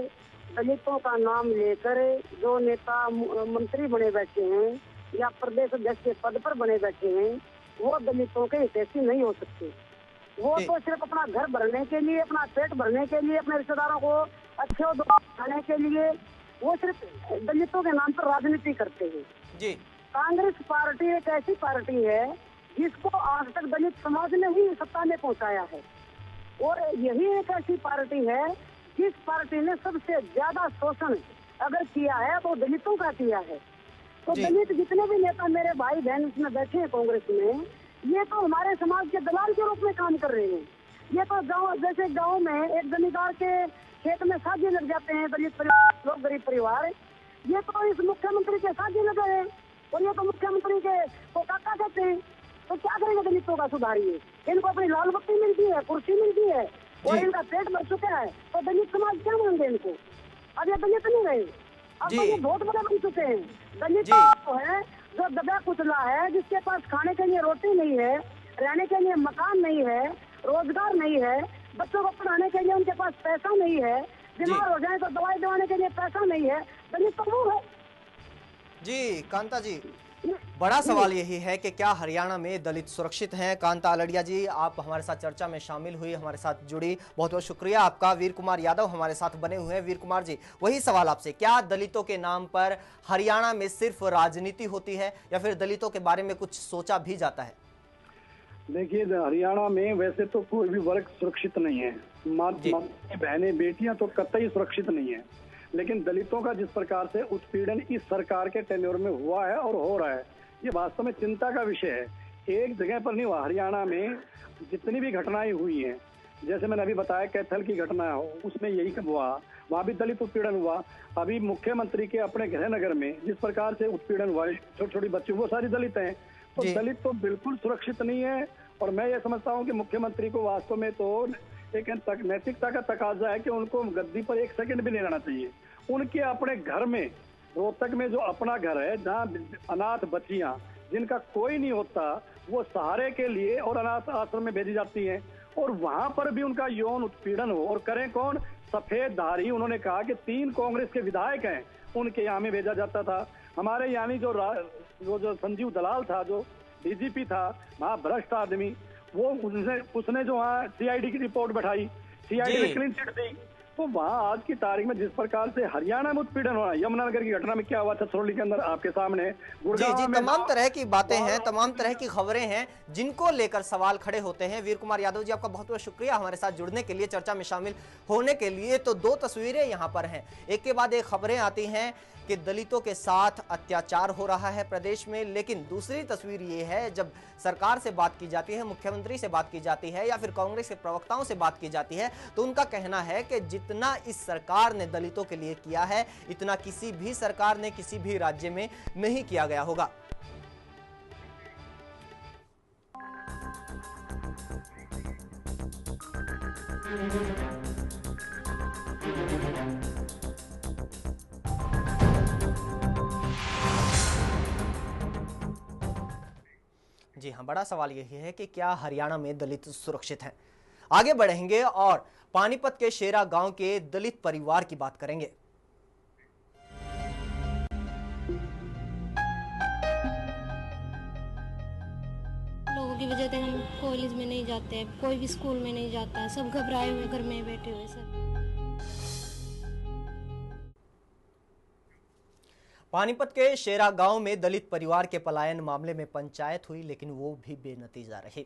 दलितों का नाम लेकर जो नेता मंत्री बने बैठे हैं या प्रदेश अध्यक्ष के पद पर बने बैठे हैं, वो दलितों के हितैषी नहीं हो सकते। वो तो सिर्फ अपना घर भरने के लिए, अपना पेट भरने के लिए, अपने रिश्तेदारों को अच्छे और खाने के लिए वो सिर्फ दलितों के नाम पर राजनीति करते हैं। जी, कांग्रेस पार्टी एक ऐसी पार्टी है जिसको आज तक दलित समाज ने ही सत्ता में पहुंचाया है, और यही एक ऐसी पार्टी है जिस पार्टी ने सबसे ज्यादा शोषण अगर किया है तो दलितों का किया है। तो दलित जितने भी नेता मेरे भाई बहन इसमें बैठे हैं कांग्रेस में, ये तो हमारे समाज के दलाल के रूप में काम कर रहे हैं। ये तो जैसे गांव में एक जमींदार के खेत में साझे लग जाते हैं दलित परिवार, लोग गरीब परिवार, ये तो इस मुख्यमंत्री के साझे लगे हैं, और ये तो मुख्यमंत्री के को काका कहते हैं। तो क्या करेंगे दलितों का सुधार? ये इनको अपनी लाल बत्ती मिलती है, कुर्सी मिलती है, और इनका पेट भर चुका है, तो दलित समाज क्या मांगे इनको? अब ये दलित नहीं रहे, अब तो ये बहुत बड़े बन चुके हैं। दलित तो है जो दबा कुचला है, जिसके पास खाने के लिए रोटी नहीं है, रहने के लिए मकान नहीं है, रोजगार नहीं है, बच्चों को पढ़ाने के लिए उनके पास पैसा नहीं है, बीमार हो जाए तो दवाई दिलाने के लिए पैसा नहीं है, दलित तो वो है। जी कांता जी, बड़ा सवाल यही है कि क्या हरियाणा में दलित सुरक्षित हैं? कांता आलड़िया जी, आप हमारे साथ चर्चा में शामिल हुई, हमारे साथ जुड़ी, बहुत बहुत शुक्रिया आपका। वीर कुमार यादव हमारे साथ बने हुए हैं। वीर कुमार जी, वही सवाल आपसे, क्या दलितों के नाम पर हरियाणा में सिर्फ राजनीति होती है या फिर दलितों के बारे में कुछ सोचा भी जाता है? देखिए, हरियाणा में वैसे तो कोई भी वर्ग सुरक्षित नहीं है, बहनें बेटियां तो कतई सुरक्षित नहीं है, लेकिन दलितों का जिस प्रकार से उत्पीड़न इस सरकार के टेन्योर में हुआ है और हो रहा है, ये वास्तव में चिंता का विषय है। एक जगह पर नहीं हुआ, हरियाणा में जितनी भी घटनाएं हुई हैं, जैसे मैंने अभी बताया कैथल की घटना हो, उसमें यही हुआ, वहाँ भी दलित उत्पीड़न हुआ। अभी मुख्यमंत्री के अपने गृहनगर में जिस प्रकार से उत्पीड़न हुआ, छोटी छोटी बच्ची, वो सारी दलित हैं। तो दलित तो बिल्कुल सुरक्षित नहीं है, और मैं ये समझता हूँ कि मुख्यमंत्री को वास्तव में तो एक नैतिकता का तकाजा है कि उनको गद्दी पर एक सेकंड भी नहीं रहना चाहिए। उनके अपने घर में, रोहतक में जो अपना घर है, जहाँ अनाथ बच्चियां जिनका कोई नहीं होता, वो सहारे के लिए और अनाथ आश्रम में भेजी जाती हैं, और वहां पर भी उनका यौन उत्पीड़न हो, और करें कौन? सफेद धारी। उन्होंने कहा कि 3 कांग्रेस के विधायक हैं, उनके यहाँ में भेजा जाता था। हमारे यानी जो संजीव दलाल था, जो डीजीपी था, वहाँ भ्रष्ट आदमी, वो उसने जो वहाँ सीआईडी की रिपोर्ट बैठाई, सीआईडी ने क्लीन चिट दी। तो वहाँ आज की तारीख में जिस प्रकार से हरियाणा में उत्पीड़न हो रहा है, यमुनानगर की घटना में क्या हुआ था छतरौली के अंदर आपके सामने, जी, तमाम तरह की बातें हैं, तमाम तरह की खबरें हैं जिनको लेकर सवाल खड़े होते हैं। वीर कुमार यादव जी, आपका बहुत बहुत शुक्रिया हमारे साथ जुड़ने के लिए, चर्चा में शामिल होने के लिए। तो 2 तस्वीरें यहाँ पर हैं, एक के बाद एक खबरें आती हैं कि दलितों के साथ अत्याचार हो रहा है प्रदेश में, लेकिन दूसरी तस्वीर ये है जब सरकार से बात की जाती है, मुख्यमंत्री से बात की जाती है या फिर कांग्रेस के प्रवक्ताओं से बात की जाती है, तो उनका कहना है कि जितना इस सरकार ने दलितों के लिए किया है, इतना किसी भी सरकार ने किसी भी राज्य में नहीं किया गया होगा। जी हाँ, बड़ा सवाल यही है कि क्या हरियाणा में दलित सुरक्षित हैं? आगे बढ़ेंगे और पानीपत के शेरा गांव के दलित परिवार की बात करेंगे। लोगों की वजह से हम कॉलेज में नहीं जाते हैं, कोई भी स्कूल में नहीं जाता है, सब घबराए हुए घर में बैठे हुए सब। पानीपत के शेरा गांव में दलित परिवार के पलायन मामले में पंचायत हुई, लेकिन वो भी बेनतीजा रही।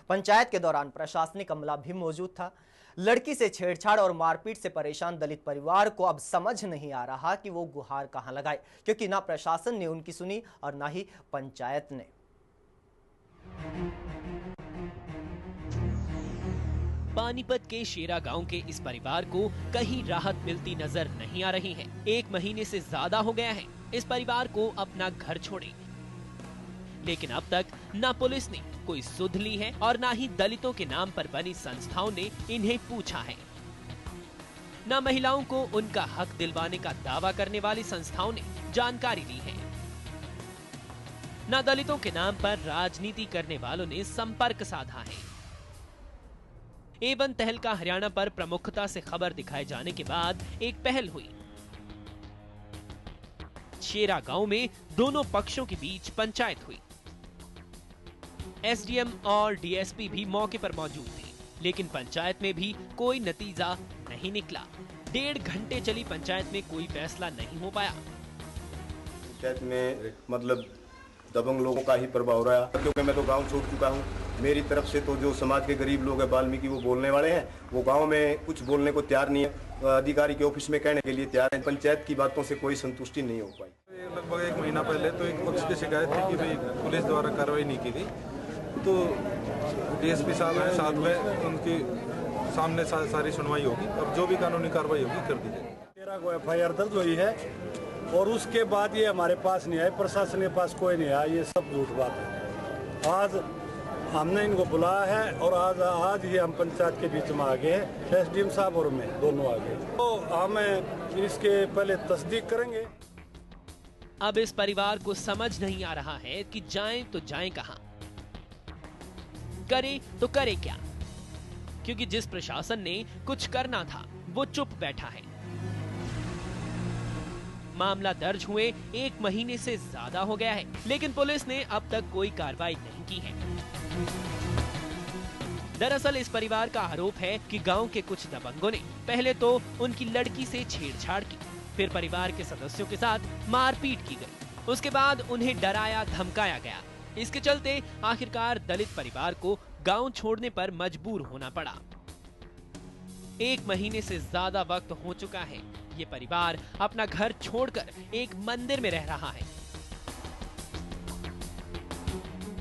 पंचायत के दौरान प्रशासनिक अमला भी मौजूद था। लड़की से छेड़छाड़ और मारपीट से परेशान दलित परिवार को अब समझ नहीं आ रहा कि वो गुहार कहां लगाए, क्योंकि ना प्रशासन ने उनकी सुनी और ना ही पंचायत ने। पानीपत के शेरा गांव के इस परिवार को कहीं राहत मिलती नजर नहीं आ रही है। 1 महीने से ज्यादा हो गया है इस परिवार को अपना घर छोड़े, लेकिन अब तक न पुलिस ने कोई सुध ली है और न ही दलितों के नाम पर बनी संस्थाओं ने इन्हें पूछा है। न महिलाओं को उनका हक दिलवाने का दावा करने वाली संस्थाओं ने जानकारी दी है, न दलितों के नाम पर राजनीति करने वालों ने संपर्क साधा है। A1 तहलका हरियाणा पर प्रमुखता से खबर दिखाए जाने के बाद एक पहल हुई। शेरा गांव में दोनों पक्षों के बीच पंचायत हुई। एसडीएम और डीएसपी भी मौके पर मौजूद थे, लेकिन पंचायत में भी कोई नतीजा नहीं निकला। 1.5 घंटे चली पंचायत में कोई फैसला नहीं हो पाया। पंचायत में मतलब दबंग लोगों का ही प्रभाव रहा, क्योंकि मैं तो गांव छोड़ चुका हूं। मेरी तरफ से तो जो समाज के गरीब लोग हैं, वाल्मीकि, वो बोलने वाले हैं, वो गांव में कुछ बोलने को तैयार नहीं है। अधिकारी के ऑफिस में कहने के लिए तैयार है। पंचायत की बातों से कोई संतुष्टि नहीं हो पाई। लगभग 1 महीना पहले तो एक पक्ष की शिकायत थी कि भाई पुलिस द्वारा कार्रवाई नहीं की गई, तो डीएसपी साहब हैं, साथ में उनके सामने सारी सुनवाई होगी। अब जो भी कानूनी कार्रवाई होगी कर दी जाएगी। 13 को एफआईआर दर्ज हुई है और उसके बाद ये हमारे पास नहीं आए, प्रशासन के पास कोई नहीं आया। ये सब झूठ बात है। आज हमने इनको बुलाया है और आज ही हम पंचायत के बीच में आ गए, एसडीएम साहब और मैं दोनों आ गए, तो हमें इसके पहले तस्दीक करेंगे। अब इस परिवार को समझ नहीं आ रहा है कि जाएं तो जाएं कहां, करे तो करे क्या, क्योंकि जिस प्रशासन ने कुछ करना था वो चुप बैठा है। मामला दर्ज हुए 1 महीने से ज्यादा हो गया है, लेकिन पुलिस ने अब तक कोई कार्रवाई नहीं की है। दरअसल इस परिवार का आरोप है कि गांव के कुछ दबंगों ने पहले तो उनकी लड़की से छेड़छाड़ की, फिर परिवार के सदस्यों के साथ मारपीट की गई, उसके बाद उन्हें डराया धमकाया गया। इसके चलते आखिरकार दलित परिवार को गांव छोड़ने पर मजबूर होना पड़ा। 1 महीने से ज्यादा वक्त हो चुका है। ये परिवार अपना घर छोड़कर एक मंदिर में रह रहा है।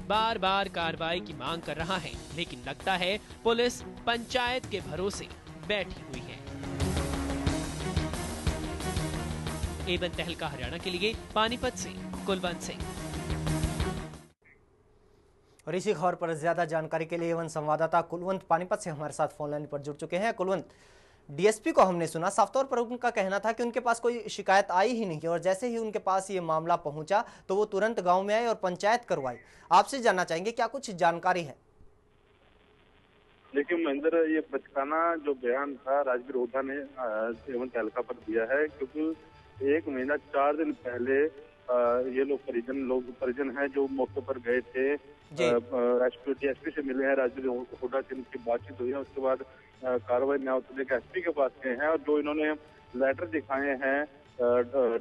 बार बार कार्रवाई की मांग कर रहा है, लेकिन लगता है पुलिस पंचायत के भरोसे बैठी हुई है। A1 तहलका हरियाणा के लिए पानीपत से कुलवंत सिंह। और इसी खबर पर ज्यादा जानकारी के लिए एवं संवाददाता कुलवंत पानीपत से हमारे साथ फोन लाइन पर जुड़ चुके हैं। कुलवंत, डीएसपी को हमने सुना, साफ तौर पर उनका कहना था कि उनके पास कोई शिकायत आई ही नहीं और जैसे ही उनके पास ये मामला पहुंचा तो वो तुरंत गांव में आए और पंचायत करवाई। आपसे जानना चाहेंगे क्या कुछ जानकारी है? देखिए महेंद्र, ये बचकाना जो बयान था राजवीर हुड्डा ने एवं तहलका पर दिया है, क्योंकि 1 महीना 4 दिन पहले ये लोग परिजन हैं जो मौके पर गए थे, डीएसपी से मिले हैं, राजवीर हुड्डा से इनकी बातचीत हुई है। उसके बाद कार्रवाई न्याय के एसपी के पास गए हैं और जो इन्होंने लेटर दिखाए हैं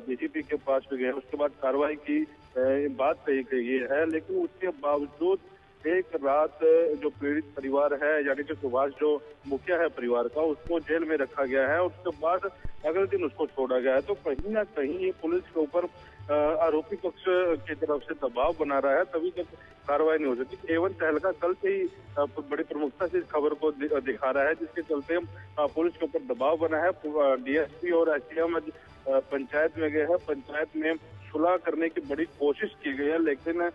डीजीपी के पास भी गए, उसके बाद कार्रवाई की बात कही गई है। लेकिन उसके बावजूद एक रात जो पीड़ित परिवार है यानी कि सुभाष जो मुखिया है परिवार का, उसको जेल में रखा गया है। उसके बाद अगले दिन उसको छोड़ा गया है। तो कहीं ना कहीं ये पुलिस के ऊपर आरोपी पक्ष की तरफ से दबाव बना रहा है, तभी तक कार्रवाई नहीं हो सकती। एवं तहलका कल से ही बड़ी प्रमुखता से इस खबर को दिखा रहा है, जिसके चलते पुलिस के ऊपर दबाव बना है। डीएसपी और एसडीएम पंचायत में गए हैं, पंचायत में सुलह करने की बड़ी कोशिश की गई है। लेकिन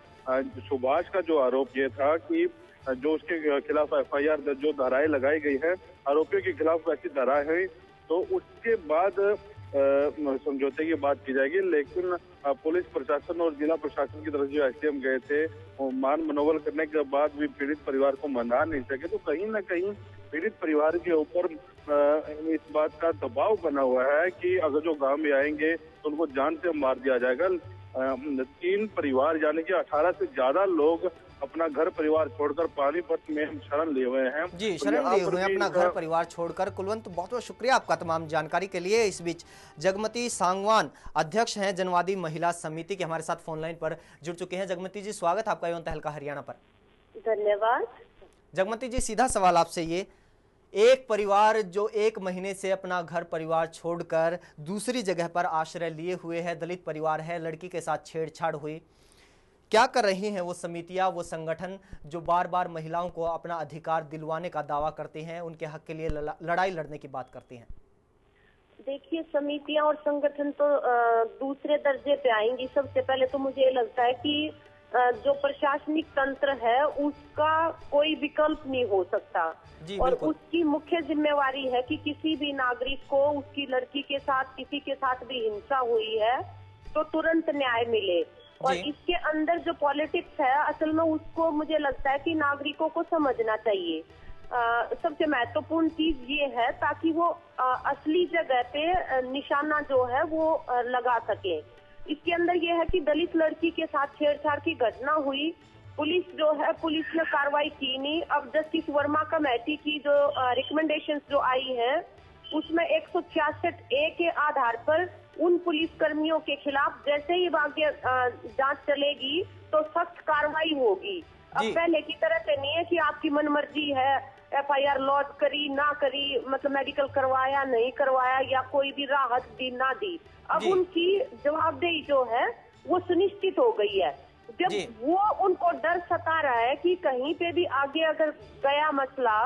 सुभाष का जो आरोप ये था कि जो उसके खिलाफ एफआईआर जो धाराएं लगाई गई है, आरोपियों के खिलाफ ऐसी धाराएं हैं, तो उसके बाद समझौते की बात की जाएगी। लेकिन पुलिस प्रशासन और जिला प्रशासन की तरफ जो एसडीएम गए थे, वो मान मनोबल करने के बाद भी पीड़ित परिवार को मना नहीं सके। तो कहीं ना कहीं पीड़ित परिवार के ऊपर इस बात का दबाव बना हुआ है कि अगर जो गांव में आएंगे तो उनको जान से मार दिया जाएगा। 3 परिवार यानी कि 18 से ज्यादा लोग अपना घर परिवार छोड़कर पानीपत में शरण लिए हुए हैं। जी, शरण लिए हुए हैं अपना घर परिवार छोड़कर। कुलवंत, बहुत बहुत शुक्रिया आपका तमाम जानकारी के लिए। इस बीच जगमती सांगवान अध्यक्ष हैं जनवादी महिला समिति के, हमारे साथ फोन लाइन पर जुड़ चुके हैं। जगमती जी, स्वागत आपका एवं तहलका हरियाणा पर। धन्यवाद। जगमती जी, सीधा सवाल आपसे ये, एक परिवार जो 1 महीने से अपना घर परिवार छोड़कर दूसरी जगह पर आश्रय लिए हुए है, दलित परिवार है, लड़की के साथ छेड़छाड़ हुई, क्या कर रही हैं वो समितियां, वो संगठन जो बार बार महिलाओं को अपना अधिकार दिलवाने का दावा करते हैं, उनके हक के लिए लड़ाई लड़ने की बात करती हैं? देखिए, समितियां और संगठन तो दूसरे दर्जे पे आएंगी। सबसे पहले तो मुझे ये लगता है कि जो प्रशासनिक तंत्र है उसका कोई विकल्प नहीं हो सकता और उसकी मुख्य जिम्मेवारी है कि किसी भी नागरिक को उसकी लड़की के साथ किसी के साथ भी हिंसा हुई है तो तुरंत न्याय मिले। और इसके अंदर जो पॉलिटिक्स है असल में उसको मुझे लगता है कि नागरिकों को समझना चाहिए। सबसे महत्वपूर्ण चीज ये है ताकि वो असली जगह पे निशाना जो है वो लगा सके। इसके अंदर ये है कि दलित लड़की के साथ छेड़छाड़ की घटना हुई, पुलिस जो है पुलिस ने कार्रवाई की नहीं। अब जस्टिस वर्मा कमेटी की जो रिकमेंडेशंस जो आई है उसमें 166A के आधार पर उन पुलिस कर्मियों के खिलाफ जैसे ही आगे जांच चलेगी तो सख्त कार्रवाई होगी। अब पहले की तरह से नहीं है कि आपकी मनमर्जी है, एफआईआर लॉन्च करी ना करी, मतलब मेडिकल करवाया नहीं करवाया या कोई भी राहत दी ना दी। अब उनकी जवाबदेही जो है वो सुनिश्चित हो गई है। जब वो उनको डर सता रहा है कि कहीं पे भी आगे अगर गया मसला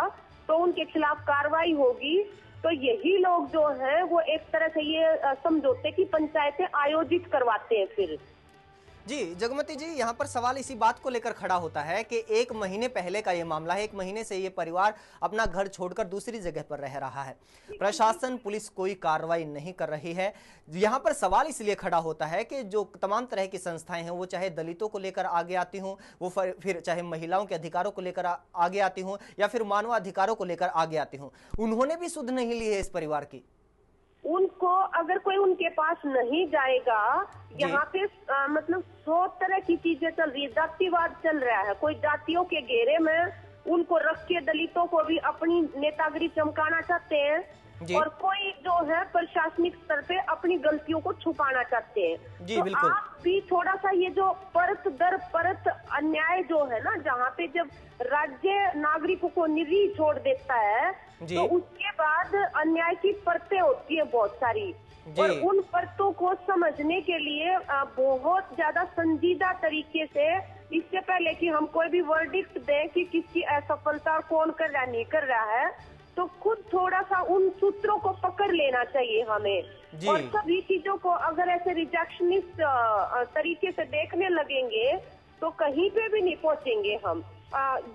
तो उनके खिलाफ कार्रवाई होगी, तो यही लोग जो हैं वो एक तरह से ये समझौते की पंचायतें आयोजित करवाते हैं फिर। जी जगमती जी, यहाँ पर सवाल इसी बात को लेकर खड़ा होता है कि 1 महीने पहले का ये मामला है, 1 महीने से ये परिवार अपना घर छोड़कर दूसरी जगह पर रह रहा है, प्रशासन पुलिस कोई कार्रवाई नहीं कर रही है। यहाँ पर सवाल इसलिए खड़ा होता है कि जो तमाम तरह की संस्थाएं हैं वो चाहे दलितों को लेकर आगे आती हों, वो फिर चाहे महिलाओं के अधिकारों को लेकर आगे आती हों या फिर मानव अधिकारों को लेकर आगे आती हों, उन्होंने भी सुध नहीं ली है इस परिवार की। उनको अगर कोई उनके पास नहीं जाएगा, यहाँ पे मतलब 100 तरह की चीजें चल रही है, जातिवाद चल रहा है। कोई जातियों के घेरे में उनको रख के दलितों को भी अपनी नेतागिरी चमकाना चाहते हैं और कोई जो है प्रशासनिक स्तर पे अपनी गलतियों को छुपाना चाहते हैं। तो आप भी थोड़ा सा ये जो परत दर परत अन्याय जो है ना, जहाँ पे जब राज्य नागरिकों को निरीह छोड़ देता है तो उसके बाद अन्याय की परतें होती है बहुत सारी, और उन परतों को समझने के लिए बहुत ज्यादा संजीदा तरीके से, इससे पहले कि हम कोई भी वर्डिक्ट दें कि किसकी असफलता और कौन कर रहा नहीं कर रहा है, तो खुद थोड़ा सा उन सूत्रों को पकड़ लेना चाहिए हमें। और सभी चीजों को अगर ऐसे रिजेक्शनिस्ट तरीके से देखने लगेंगे तो कहीं पे भी नहीं पहुंचेंगे हम।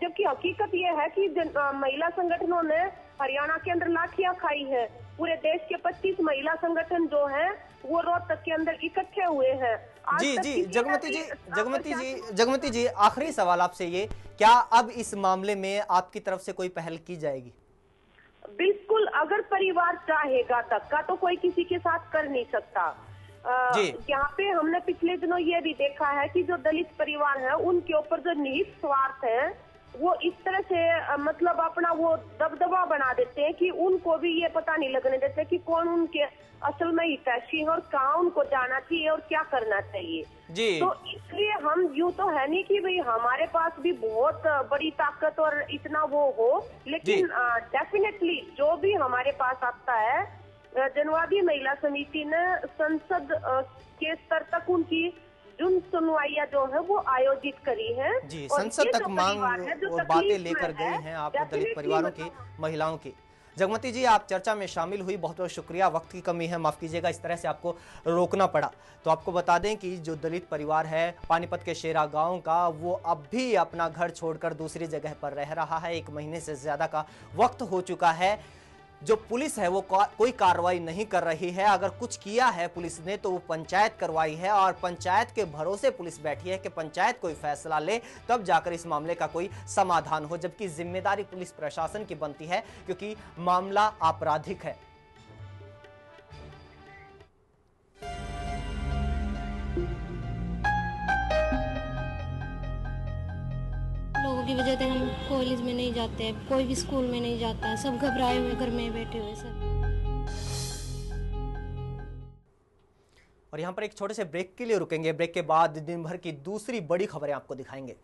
जबकि हकीकत ये है कि महिला संगठनों ने हरियाणा के अंदर लाठियां खाई है। पूरे देश के 25 महिला संगठन जो हैं वो रोहतक के अंदर इकट्ठे हुए हैं। जी जगमती जी आखिरी सवाल आपसे ये, क्या अब इस मामले में आपकी तरफ से कोई पहल की जाएगी? बिल्कुल, अगर परिवार चाहेगा धक्का तो कोई किसी के साथ कर नहीं सकता। यहाँ पे हमने पिछले दिनों ये भी देखा है कि जो दलित परिवार है उनके ऊपर जो निहित स्वार्थ है वो इस तरह से मतलब अपना वो दबदबा बना देते हैं कि उनको भी ये पता नहीं लगने देते कि कौन उनके असल में हितैषी है और कहाँ उनको जाना चाहिए और क्या करना चाहिए। तो इसलिए हम यूँ तो है नहीं कि भाई हमारे पास भी बहुत बड़ी ताकत और इतना वो हो, लेकिन डेफिनेटली जो भी हमारे पास आता है, जनवादी महिला समिति ने संसद के स्तर तक उनकी जुन सुनवाइयां जो है वो आयोजित करी है। जी, संसद तक मांग और बातें लेकर गई हैं आप दलित परिवारों की, महिलाओं की। जगमती जी, आप चर्चा में शामिल हुई, बहुत बहुत शुक्रिया। वक्त की कमी है, माफ कीजिएगा इस तरह से आपको रोकना पड़ा। तो आपको बता दें कि जो दलित परिवार है पानीपत के शेरा गांव का, वो अब भी अपना घर छोड़कर दूसरी जगह पर रह रहा है। 1 महीने से ज्यादा का वक्त हो चुका है। जो पुलिस है वो कोई कार्रवाई नहीं कर रही है। अगर कुछ किया है पुलिस ने तो वो पंचायत करवाई है, और पंचायत के भरोसे पुलिस बैठी है कि पंचायत कोई फैसला ले तब जाकर इस मामले का कोई समाधान हो, जबकि जिम्मेदारी पुलिस प्रशासन की बनती है क्योंकि मामला आपराधिक है। लोगों की वजह से हम कॉलेज में नहीं जाते हैं, कोई भी स्कूल में नहीं जाता है, सब घबराए हुए घर में बैठे हुए सब। और यहाँ पर एक छोटे से ब्रेक के लिए रुकेंगे। ब्रेक के बाद दिन भर की दूसरी बड़ी खबरें आपको दिखाएंगे।